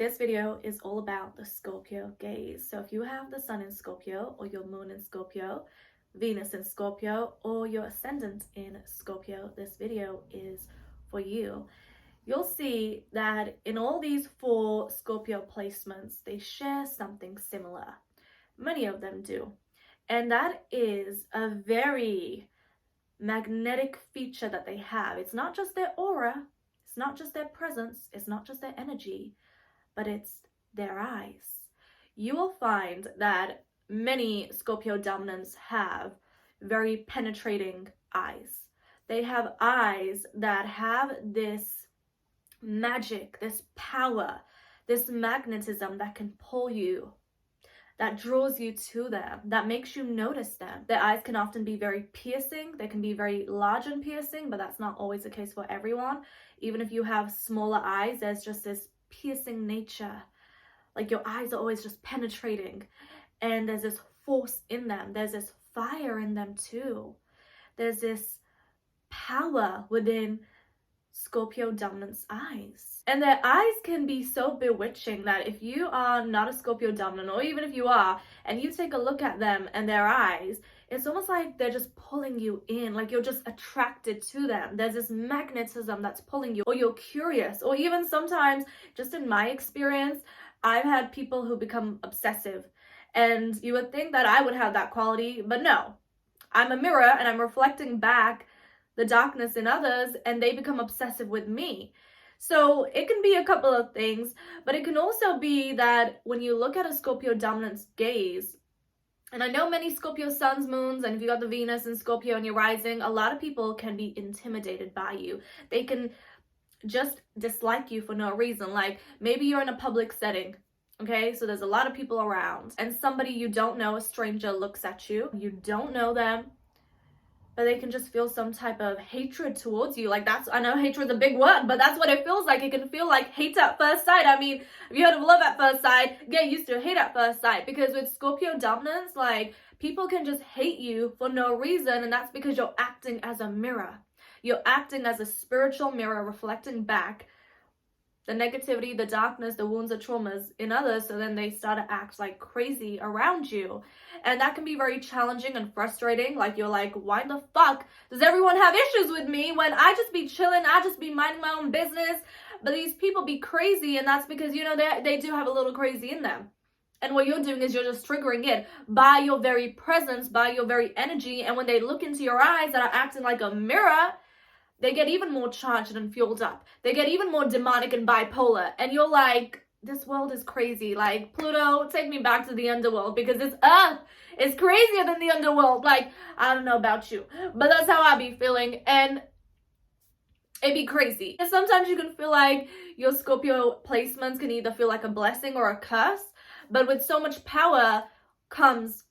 This video is all about the Scorpio gaze. So if you have the sun in Scorpio, or your moon in Scorpio, Venus in Scorpio, or your ascendant in Scorpio, this video is for you. You'll see that in all these 4 Scorpio placements, they share something similar. Many of them do. And that is a very magnetic feature that they have. It's not just their aura, it's not just their presence, it's not just their energy, but it's their eyes. You will find that many Scorpio dominants have very penetrating eyes. They have eyes that have this magic, this power, this magnetism that can pull you, that draws you to them, that makes you notice them. Their eyes can often be very piercing. They can be very large and piercing, but that's not always the case for everyone. Even if you have smaller eyes, there's just this piercing nature. Like your eyes are always just penetrating, and there's this force in them. There's this fire in them too. There's this power within Scorpio dominant's eyes. And their eyes can be so bewitching that if you are not a Scorpio dominant, or even if you are, and you take a look at them and their eyes, it's almost like they're just pulling you in, like you're just attracted to them. There's this magnetism that's pulling you, or you're curious, or even sometimes, just in my experience, I've had people who become obsessive, and you would think that I would have that quality, but no. I'm a mirror and I'm reflecting back the darkness in others, and they become obsessive with me. So it can be a couple of things, but it can also be that when you look at a Scorpio dominant's gaze, and I know many Scorpio suns, moons, and if you got the Venus in Scorpio and you're rising, a lot of people can be intimidated by you. They can just dislike you for no reason. Like maybe you're in a public setting, okay? So there's a lot of people around, and somebody you don't know, a stranger, looks at you. You don't know them, but they can just feel some type of hatred towards you. Like I know hatred's a big word, but that's what it feels like. It can feel like hate at first sight. I mean, if you heard of love at first sight, get used to hate at first sight. Because with Scorpio dominance, like people can just hate you for no reason, and that's because you're acting as a mirror. You're acting as a spiritual mirror, reflecting back the negativity, the darkness, the wounds, the traumas in others, so then they start to act like crazy around you. And that can be very challenging and frustrating. Like you're like, why the fuck does everyone have issues with me when I just be chilling, I just be minding my own business, but these people be crazy? And that's because, you know, they do have a little crazy in them. And what you're doing is you're just triggering it by your very presence, by your very energy. And when they look into your eyes that are acting like a mirror, they get even more charged and fueled up. They get even more demonic and bipolar. And you're like, this world is crazy. Like, Pluto, take me back to the underworld, because this earth is crazier than the underworld. Like, I don't know about you, but that's how I be feeling. And it be crazy. And sometimes you can feel like your Scorpio placements can either feel like a blessing or a curse. But with so much power comes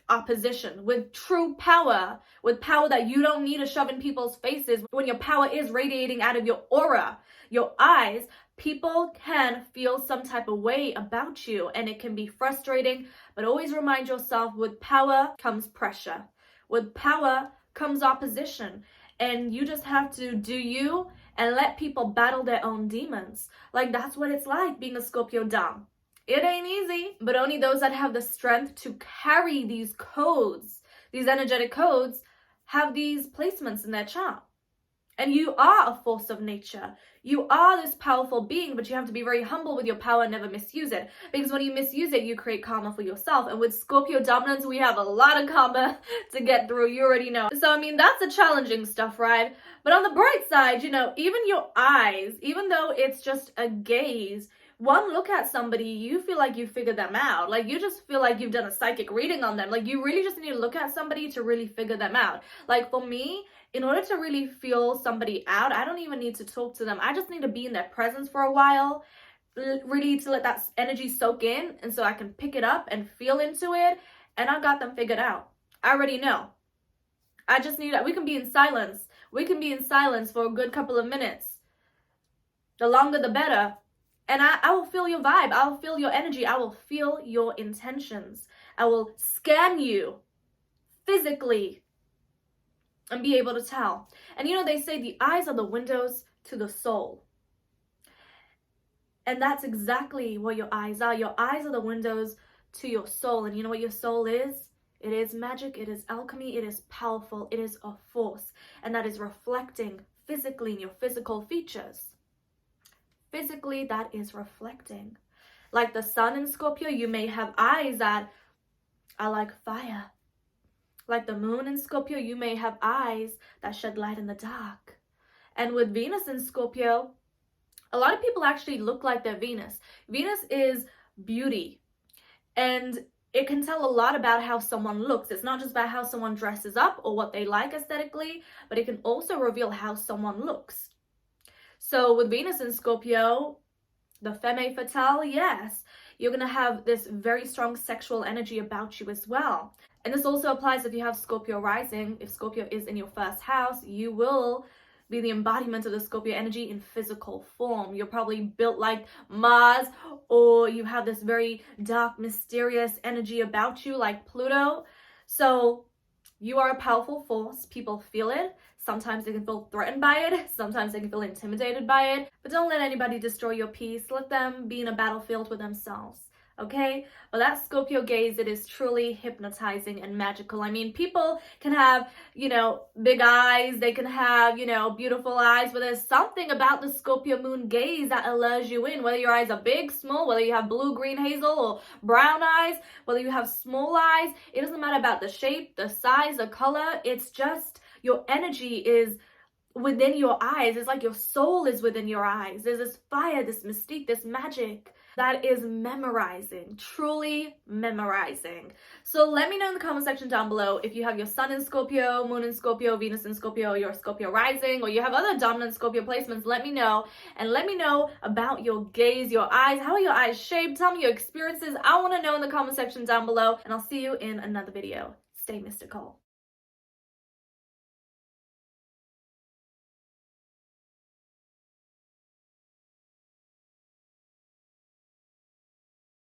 opposition. With true power, with power that you don't need to shove in people's faces, when your power is radiating out of your aura, your eyes, people can feel some type of way about you, and it can be frustrating. But always remind yourself, with power comes pressure. With power comes opposition, and you just have to do you and let people battle their own demons. Like that's what it's like being a Scorpio dom. It ain't easy, but only those that have the strength to carry these codes, these energetic codes, have these placements in their chart. And you are a force of nature. You are this powerful being, but you have to be very humble with your power and never misuse it. Because when you misuse it, you create karma for yourself. And with Scorpio dominance, we have a lot of karma to get through. You already know. So, I mean, that's the challenging stuff, right? But on the bright side, you know, even your eyes, even though it's just a gaze, one look at somebody, you feel like you figured them out. Like you just feel like you've done a psychic reading on them. Like you really just need to look at somebody to really figure them out. Like for me, in order to really feel somebody out, I don't even need to talk to them. I just need to be in their presence for a while, really to let that energy soak in, and so I can pick it up and feel into it, and I got them figured out. I already know. I just need that. We can be in silence. We can be in silence for a good couple of minutes. The longer the better. And I will feel your vibe. I will feel your energy. I will feel your intentions. I will scan you physically and be able to tell. And you know, they say the eyes are the windows to the soul. And that's exactly what your eyes are. Your eyes are the windows to your soul. And you know what your soul is? It is magic, it is alchemy, it is powerful, it is a force. And that is reflecting physically in your physical features. Physically, that is reflecting. Like the sun in Scorpio, you may have eyes that are like fire. Like the moon in Scorpio, you may have eyes that shed light in the dark. And with Venus in Scorpio, a lot of people actually look like they're Venus. Venus is beauty. And it can tell a lot about how someone looks. It's not just about how someone dresses up or what they like aesthetically, but it can also reveal how someone looks. So with Venus in Scorpio, the femme fatale, yes, you're going to have this very strong sexual energy about you as well. And this also applies if you have Scorpio rising. If Scorpio is in your first house, you will be the embodiment of the Scorpio energy in physical form. You're probably built like Mars, or you have this very dark, mysterious energy about you like Pluto. So you are a powerful force. People feel it. Sometimes they can feel threatened by it. Sometimes they can feel intimidated by it. But don't let anybody destroy your peace. Let them be in a battlefield with themselves. Okay? But that Scorpio gaze, it is truly hypnotizing and magical. I mean, people can have, big eyes. They can have, beautiful eyes. But there's something about the Scorpio moon gaze that allures you in. Whether your eyes are big, small, whether you have blue, green, hazel, or brown eyes, whether you have small eyes. It doesn't matter about the shape, the size, the color. It's just your energy is within your eyes. It's like your soul is within your eyes. There's this fire, this mystique, this magic that is memorizing, truly memorizing. So let me know in the comment section down below if you have your sun in Scorpio, moon in Scorpio, Venus in Scorpio, your Scorpio rising, or you have other dominant Scorpio placements. Let me know. And let me know about your gaze, your eyes. How are your eyes shaped? Tell me your experiences. I want to know in the comment section down below. And I'll see you in another video. Stay mystical.